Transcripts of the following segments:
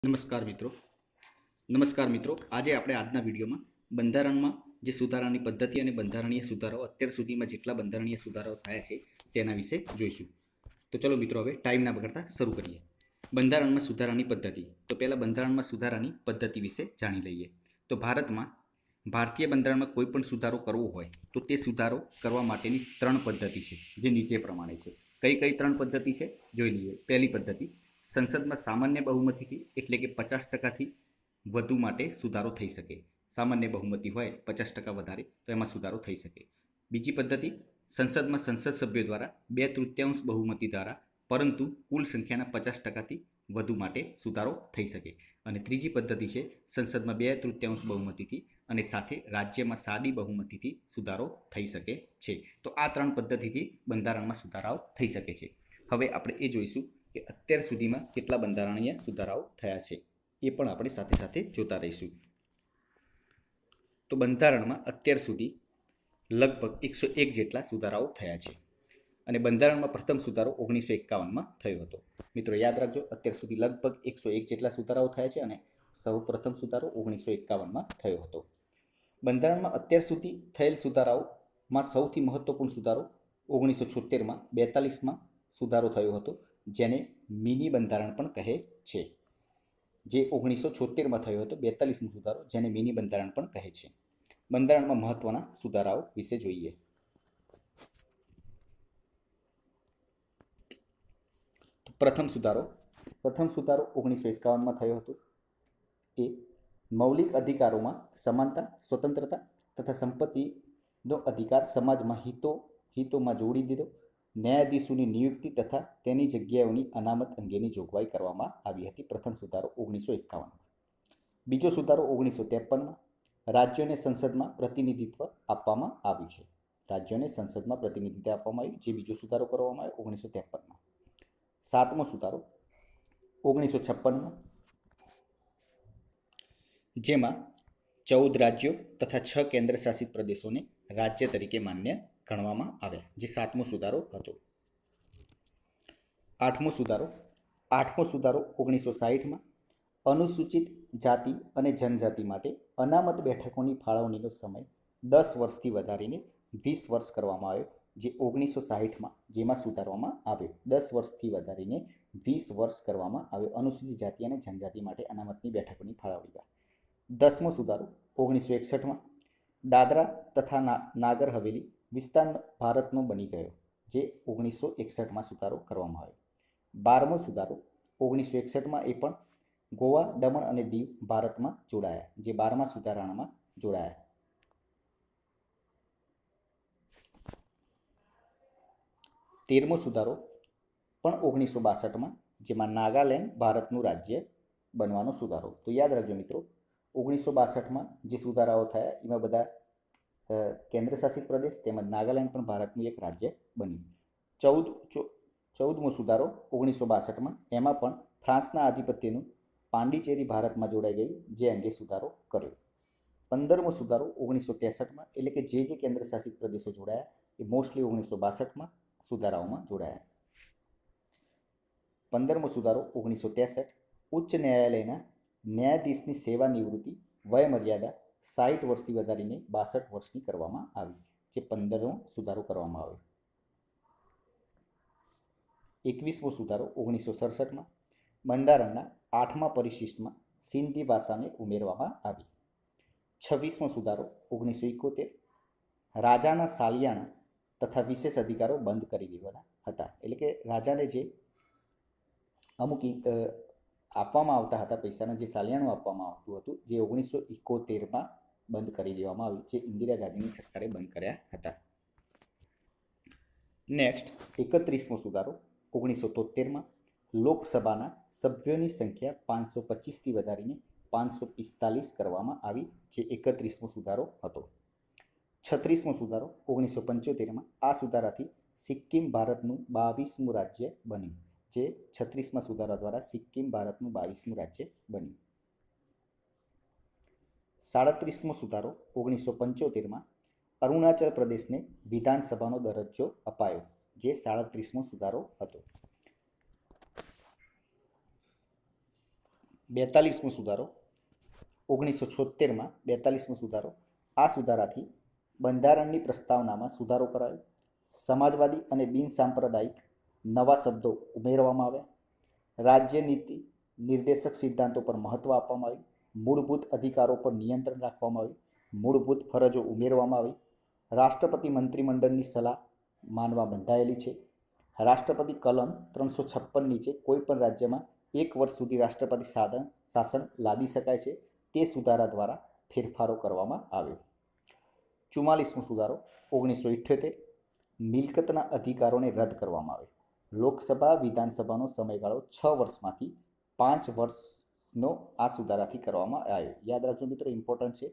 નમસ્કાર મિત્રો આજે આપણે આજના વિડીયોમાં બંધારણમાં જે સુધારાની પદ્ધતિ અને બંધારણીય સુધારાઓ અત્યાર સુધીમાં જેટલા બંધારણીય સુધારાઓ થયા છે તેના વિશે જોઈશું. તો ચલો મિત્રો, હવે ટાઈમ ના બગાડતા શરૂ કરીએ. બંધારણમાં સુધારાની પદ્ધતિ. તો પહેલાં બંધારણમાં સુધારાની પદ્ધતિ વિશે જાણી લઈએ. તો ભારતીય બંધારણમાં કોઈ પણ સુધારો કરવો હોય તો તે સુધારો કરવા માટેની 3 પદ્ધતિ છે, જે નીચે પ્રમાણે છે. કઈ 3 પદ્ધતિ છે જોઈ લઈએ. પહેલી પદ્ધતિ, સંસદમાં સામાન્ય બહુમતીથી એટલે કે 50%થી વધુ માટે સુધારો થઈ શકે. સામાન્ય બહુમતી હોય 50% વધારે તો એમાં સુધારો થઈ શકે. બીજી પદ્ધતિ, સંસદમાં સંસદ સભ્યો દ્વારા 2/3 બહુમતી દ્વારા પરંતુ કુલ સંખ્યાના 50%થી વધુ માટે સુધારો થઈ શકે. અને ત્રીજી પદ્ધતિ છે, સંસદમાં 2/3 બહુમતીથી અને સાથે રાજ્યમાં સાદી બહુમતીથી સુધારો થઈ શકે છે. તો આ 3 પદ્ધતિથી બંધારણમાં સુધારાઓ થઈ શકે છે. હવે આપણે એ જોઈશું કે અત્યાર સુધીમાં કેટલા બંધારણીય સુધારાઓ થયા છે, એ પણ આપણે સાથે સાથે જોતા રહીશું. તો બંધારણમાં અત્યાર સુધી લગભગ 101 જેટલા સુધારાઓ થયા છે અને બંધારણમાં પ્રથમ સુધારો 1951માં થયો હતો. મિત્રો યાદ રાખજો, અત્યાર સુધી લગભગ 101 જેટલા સુધારાઓ થયા છે અને સૌ પ્રથમ સુધારો 1951માં થયો હતો. બંધારણમાં અત્યાર સુધી થયેલ સુધારાઓમાં સૌથી મહત્વપૂર્ણ સુધારો 1976માં 42માં સુધારો થયો હતો, જેને મિની બંધારણ પણ કહે છે. જે 1976માં થયો હતો 42મો સુધારો, જેને મિની બંધારણ પણ કહે છે. બંધારણમાં મહત્વના સુધારાઓ વિશે જોઈએ. પ્રથમ સુધારો 1951માં થયો હતો. એ મૌલિક અધિકારોમાં સમાનતા, સ્વતંત્રતા તથા સંપત્તિનો અધિકાર સમાજમાં હિતોમાં જોડી દીધો. ન્યાયાધીશોની નિયુક્તિ તથા તેની જગ્યાઓની અનામત અંગેની જોગવાઈ કરવામાં આવી હતી. પ્રથમ સુધારો 1951માં. બીજો સુધારો 1953માં, રાજ્યોને સંસદમાં પ્રતિનિધિત્વ આપવામાં આવ્યું છે. રાજ્યોને સંસદમાં પ્રતિનિધિત્વ આપવામાં આવ્યું, જે બીજો સુધારો કરવામાં આવ્યો 1953માં. સાતમો સુધારો 1956માં, જેમાં 14 રાજ્યો તથા 6 કેન્દ્ર શાસિત પ્રદેશોને રાજ્ય તરીકે માન્ય ગણવામાં આવ્યા, જે સાતમો સુધારો હતો. આઠમો સુધારો 1960માં, અનુસૂચિત જાતિ અને જનજાતિ માટે અનામત બેઠકોની ફાળવણીનો સમય 10 વર્ષથી વધારીને 20 વર્ષ કરવામાં આવ્યો, જે 1960માં જેમાં સુધારવામાં આવ્યો. 10 વર્ષથી વધારીને 20 વર્ષ કરવામાં આવ્યો અનુસૂચિત જાતિ અને જનજાતિ માટે અનામતની બેઠકોની ફાળવણીમાં. 10મો સુધારો 1961માં, દાદરા તથા નાગર હવેલી વિસ્તાર ભારતનો બની ગયો, જે 1961માં સુધારો કરવામાં આવ્યો. 12મો સુધારો 1961માં, એ પણ ગોવા, દમણ અને દીવ ભારતમાં જોડાયા, જે 12મા સુધારણામાં જોડાયા. 13મો સુધારો પણ 1962માં, જેમાં નાગાલેન્ડ ભારતનું રાજ્ય બનવાનો સુધારો. તો યાદ રાખજો મિત્રો, 1962માં જે સુધારાઓ થયા એમાં બધા કેન્દ્ર શાસિત પ્રદેશ તેમજ નાગાલેન્ડ પણ ભારતનું એક રાજ્ય બન્યું. 14મો સુધારો 1962માં, એમાં પણ ફ્રાન્સના આધિપત્યનું પાંડિચેરી ભારતમાં જોડાઈ ગયું, જે અંગે સુધારો કર્યો. 15મો સુધારો 1963માં, એટલે કે જે કેન્દ્ર શાસિત પ્રદેશો જોડાયા એ મોસ્ટલી 1962માં સુધારાઓમાં જોડાયા. 15મો સુધારો 1963, ઉચ્ચ ન્યાયાલયના ન્યાયાધીશની સેવા નિવૃત્તિ વય મર્યાદા 60 વર્ષથી વધારીને 62 વર્ષની કરવામાં આવી, જે 15મો સુધારો કરવામાં આવ્યો. 21મો સુધારો 1967માં, બંધારણના 8મા પરિશિષ્ટમાં સિંધી ભાષાને ઉમેરવામાં આવી. 26મો સુધારો 1971, રાજાના સાલિયાણા તથા વિશેષ અધિકારો બંધ કરી દેવાના હતા. એટલે કે રાજાને જે અમુક આપવામાં આવતા હતા પૈસાના, જે સાલિયાણું આપવામાં આવતું હતું, જે 1971માં બંધ કરી દેવામાં આવ્યું, જે ઇન્દિરા ગાંધીની સરકારે બંધ કર્યા હતા. નેક્સ્ટ 31મો સુધારો 1973માં, લોકસભાના સભ્યોની સંખ્યા 525થી વધારીને 545 કરવામાં આવી, જે 31મો સુધારો હતો. 36મો સુધારો 1975માં, આ સુધારાથી સિક્કિમ ભારતનું 22મું રાજ્ય બન્યું, જે 36મા સુધારા દ્વારા સિક્કિમ ભારતનું 22મું રાજ્ય બન્યું. 37મો સુધારો 1975માં, અરુણાચલ પ્રદેશને વિધાનસભાનો દરજ્જો અપાયો, જે 37મો સુધારો હતો. 42મો સુધારો 1976માં 42મો સુધારો. આ સુધારાથી બંધારણની પ્રસ્તાવનામાં સુધારો કરાયો. સમાજવાદી અને બિનસાંપ્રદાયિક નવા શબ્દો ઉમેરવામાં આવ્યા. રાજ્ય નીતિ નિર્દેશક સિદ્ધાંતો પર મહત્ત્વ આપવામાં આવ્યું. મૂળભૂત અધિકારો પર નિયંત્રણ રાખવામાં આવ્યું. મૂળભૂત ફરજો ઉમેરવામાં આવી. રાષ્ટ્રપતિ મંત્રીમંડળની સલાહ માનવા બંધાયેલી છે. રાષ્ટ્રપતિ કલમ 356 નીચે કોઈપણ રાજ્યમાં 1 વર્ષ સુધી રાષ્ટ્રપતિ શાસન લાદી શકાય છે. તે સુધારા દ્વારા ફેરફારો કરવામાં આવ્યો. 44મો સુધારો 1978. મિલકતના અધિકારોને રદ કરવામાં આવે. લોકસભા વિધાનસભાનો સમયગાળો 6 વર્ષમાંથી 5 વર્ષનો આ સુધારાથી કરવામાં આવ્યો. યાદ રાખજો મિત્રો, ઇમ્પોર્ટન્ટ છે.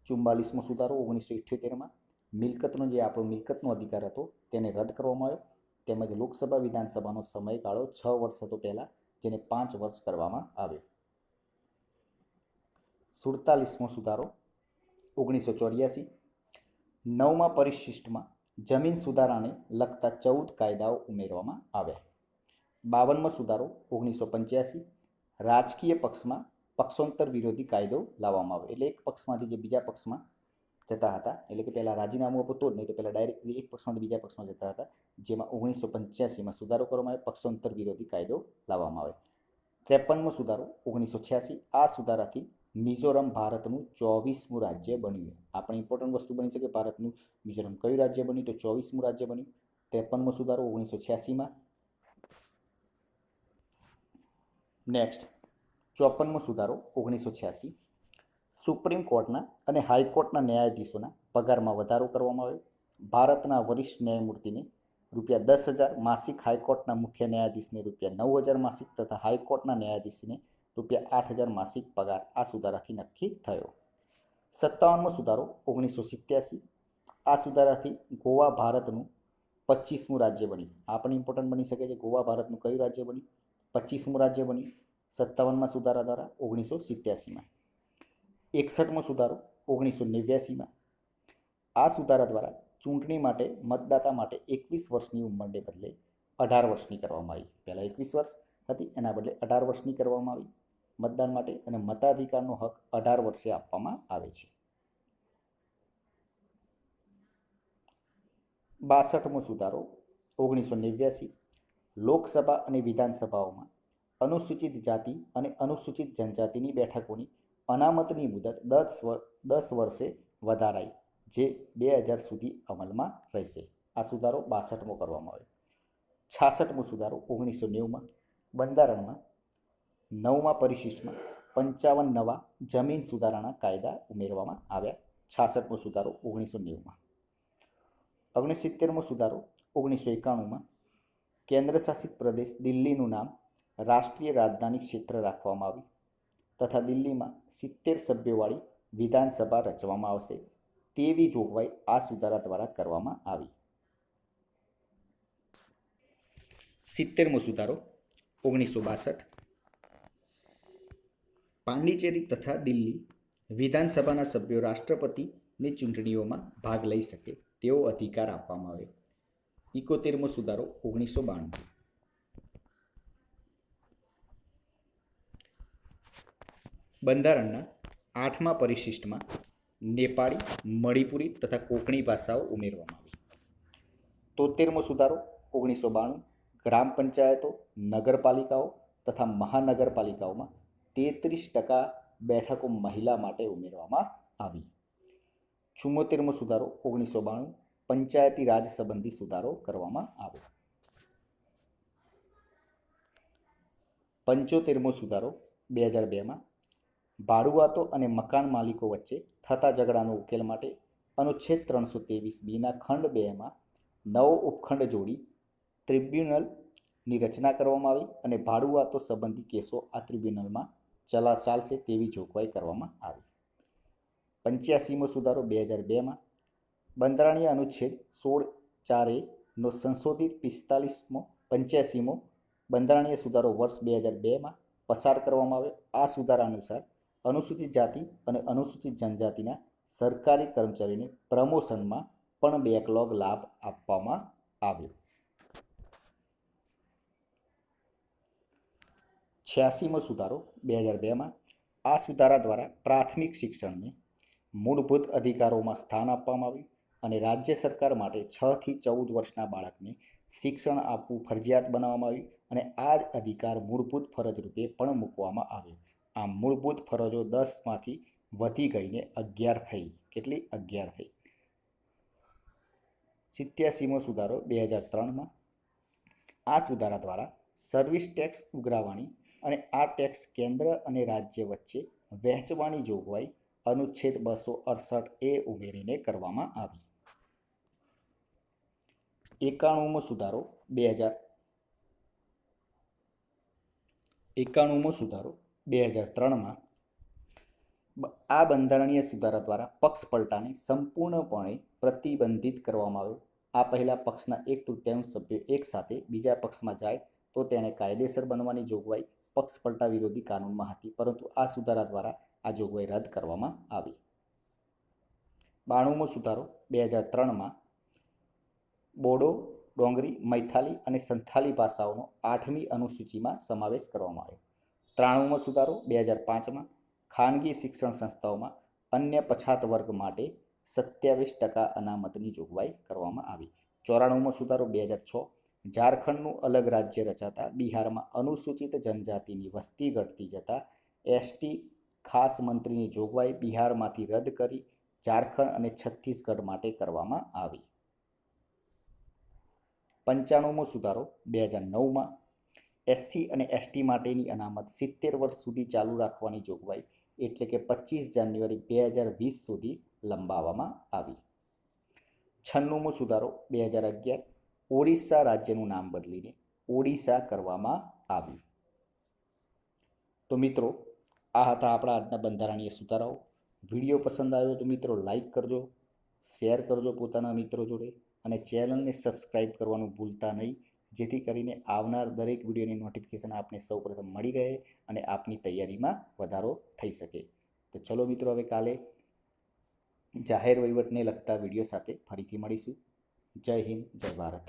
44મો સુધારો 1978માં મિલકતનો જે આપણો મિલકતનો અધિકાર હતો તેને રદ કરવામાં આવ્યો. તેમજ લોકસભા વિધાનસભાનો સમયગાળો 6 વર્ષ હતો પહેલાં, જેને 5 વર્ષ કરવામાં આવ્યો. 47મો સુધારો 1984. 9મા પરિશિષ્ટમાં જમીન સુધારાને લગતા 14 કાયદાઓ ઉમેરવામાં આવ્યા. 52મો સુધારો 1985. રાજકીય પક્ષમાં પક્ષાંતર વિરોધી કાયદો લાવવામાં આવ્યો. એટલે એક પક્ષમાંથી જે બીજા પક્ષમાં જતા હતા, એટલે કે પહેલાં રાજીનામું આપો તો જ, નહીં તો પહેલાં ડાયરેક્ટ એક પક્ષમાંથી બીજા પક્ષમાં જતા હતા, જેમાં 1985માં સુધારો કરવામાં આવ્યો. પક્ષાંતર વિરોધી કાયદો લાવવામાં આવે. 53મો સુધારો 1986. આ સુધારાથી મિઝોરમ ભારતનું 24મું રાજ્ય બન્યું. આપણે ઇમ્પોર્ટન્ટ વસ્તુ બની શકે, ભારતનું મિઝોરમ કયું રાજ્ય બન્યું? તો 24મું રાજ્ય બન્યું. 53મો સુધારો 1986માં. નેક્સ્ટ 54મો સુધારો 1986. સુપ્રીમ કોર્ટના અને હાઈકોર્ટના ન્યાયાધીશોના પગારમાં વધારો કરવામાં આવ્યો. ભારતના વરિષ્ઠ ન્યાયમૂર્તિને ₹10,000 માસિક, હાઈકોર્ટના મુખ્ય ન્યાયાધીશને ₹9,000 માસિક તથા હાઈકોર્ટના ન્યાયાધીશને ₹8,000 માસિક પગાર આ સુધારાથી નક્કી થયો. 57મો સુધારો 1987. આ સુધારાથી ગોવા ભારતનું 25મું રાજ્ય બન્યું. આ પણ ઇમ્પોર્ટન્ટ બની શકે છે. ગોવા ભારતનું કયું રાજ્ય બન્યું? 25મું રાજ્ય બન્યું 57મા સુધારા દ્વારા 1987માં. 61મો સુધારો 1989માં. આ સુધારા દ્વારા ચૂંટણી માટે મતદાતા માટે 21 વર્ષની ઉંમરને બદલે 18 વર્ષની કરવામાં આવી. પહેલાં 21 વર્ષ હતી, એના બદલે 18 વર્ષની કરવામાં આવી મતદાન માટે, અને મતાધિકારનો હક 18 વર્ષે આપવામાં આવે છે. 62મો સુધારો 1989. લોકસભા અને વિધાનસભાઓમાં અનુસૂચિત જાતિ અને અનુસૂચિત જનજાતિની બેઠકોની અનામતની મુદત 10 વર્ષે વધારાઈ, જે 2000 સુધી અમલમાં રહેશે. આ સુધારો 62મો કરવામાં આવ્યો. 66મો સુધારો 1990માં. બંધારણમાં 9મા પરિશિષ્ટમાં 55 નવા જમીન સુધારાના કાયદા ઉમેરવામાં આવ્યા. 66મો સુધારો 1990માં. 69મો સુધારો 1991માં. કેન્દ્રશાસિત પ્રદેશ દિલ્હીનું નામ રાષ્ટ્રીય રાજધાની ક્ષેત્ર રાખવામાં આવ્યું તથા દિલ્હીમાં 70 સભ્યોવાળી વિધાનસભા રચવામાં આવશે તેવી જોગવાઈ આ સુધારા દ્વારા કરવામાં આવી. 70મો સુધારો 1962. પાંડિચેરી તથા દિલ્હી વિધાનસભાના સભ્યો રાષ્ટ્રપતિની ચૂંટણીઓમાં ભાગ લઈ શકે તેવો અધિકાર આપવામાં આવે. 71મો સુધારો 1992. બંધારણના 8મા પરિશિષ્ટમાં નેપાળી, મણિપુરી તથા કોંકણી ભાષાઓ ઉમેરવામાં આવી. 73મો સુધારો 1992. ગ્રામ પંચાયતો, નગરપાલિકાઓ તથા મહાનગરપાલિકાઓમાં 33% બેઠકો મહિલા માટે ઉમેરવામાં આવી. 74મો સુધારો 1992. પંચાયતી રાજ સંબંધી સુધારો કરવામાં આવ્યો. 75મો સુધારો 2002માં. ભાડુઆતો અને મકાન માલિકો વચ્ચે થતા ઝઘડાનો ઉકેલ માટે અનુચ્છેદ 323(b)ના ખંડ 2માં નવો ઉપખંડ જોડી ટ્રિબ્યુનલની રચના કરવામાં આવી અને ભાડુઆતો સંબંધી કેસો આ ટ્રિબ્યુનલમાં ચાલશે તેવી જોગવાઈ કરવામાં આવી. 85મો સુધારો 2002માં. બંધારણીય અનુચ્છેદ 16(4)નો સંશોધિત 85મો બંધારણીય સુધારો વર્ષ 2002માં પસાર કરવામાં આવ્યો. આ સુધારા અનુસાર અનુસૂચિત જાતિ અને અનુસૂચિત જનજાતિના સરકારી કર્મચારીઓને પ્રમોશનમાં પણ બેકલોગ લાભ આપવામાં આવ્યો. 86મો સુધારો 2002માં આ સુધારા દ્વારા પ્રાથમિક શિક્ષણને મૂળભૂત અધિકારોમાં સ્થાન આપવામાં આવ્યું અને રાજ્ય સરકાર માટે 6 થી 14 વર્ષના બાળકને શિક્ષણ આપવું ફરજિયાત બનાવવામાં આવ્યું અને આ જ અધિકાર મૂળભૂત ફરજ રૂપે પણ મૂકવામાં આવ્યો. આમ મૂળભૂત ફરજો 10માંથી વધી ગઈને 11 થઈ. કેટલી? 11 થઈ. 87મો સુધારો 2003માં આ સુધારા દ્વારા સર્વિસ ટેક્સ ઉઘરાવવાની અને આ ટેક્સ કેન્દ્ર અને રાજ્ય વચ્ચે વહેંચવાની જોગવાઈ અનુચ્છેદ 268A ઉમેરીને કરવામાં આવી. 91મો સુધારો 2003માં આ બંધારણીય સુધારા દ્વારા પક્ષ પલટાને સંપૂર્ણપણે પ્રતિબંધિત કરવામાં આવ્યો. આ પહેલાં પક્ષના 1/3 સભ્યો એકસાથે બીજા પક્ષમાં જાય તો તેને કાયદેસર બનવાની જોગવાઈ પક્ષ પલટા વિરોધી કાનૂનમાં હતી, પરંતુ આ સુધારા દ્વારા આ જોગવાઈ રદ કરવામાં આવી. 92મો સુધારો 2003માં બોડો, ડોંગરી, મૈથાલી અને સંથાલી ભાષાઓનો 8મી અનુસૂચિમાં સમાવેશ કરવામાં આવ્યો. 93મો સુધારો 2005માં ખાનગી શિક્ષણ સંસ્થાઓમાં અન્ય પછાત વર્ગ માટે 27% અનામતની જોગવાઈ કરવામાં આવી. 94મો સુધારો 2006 ઝારખંડનું અલગ રાજ્ય રચાતા બિહારમાં અનુસૂચિત જનજાતિની વસ્તી ઘટતી જતાં એસટી ખાસ મંત્રીની જોગવાઈ બિહારમાંથી રદ કરી ઝારખંડ અને છત્તીસગઢ માટે કરવામાં આવી. 95મો સુધારો 2009માં એસસી અને એસટી માટેની અનામત 70 વર્ષ સુધી ચાલુ રાખવાની જોગવાઈ એટલે કે 25 જાન્યુઆરી 2020 સુધી લંબાવવામાં આવી. 96મો સુધારો 2011 ઓડિશા રાજ્યનું નામ બદલીને ઓડિશા કરવામાં આવ્યું. તો મિત્રો, આ હતા આપણા આજના બંધારણીય સુધારાઓ. વિડીયો પસંદ આવ્યો તો મિત્રો લાઈક કરજો, શેર કરજો પોતાના મિત્રો જોડે અને ચેનલને સબસ્ક્રાઈબ કરવાનું ભૂલતા નહીં, જેથી કરીને આવનાર દરેક વિડીયોની નોટિફિકેશન આપને સૌપ્રથમ મળી રહે અને આપની તૈયારીમાં વધારો થઈ શકે. તો ચલો મિત્રો, હવે કાલે જાહેર વહીવટને લગતા વિડીયો સાથે ફરીથી મળીશું. જય હિન્દ, જય ભારત.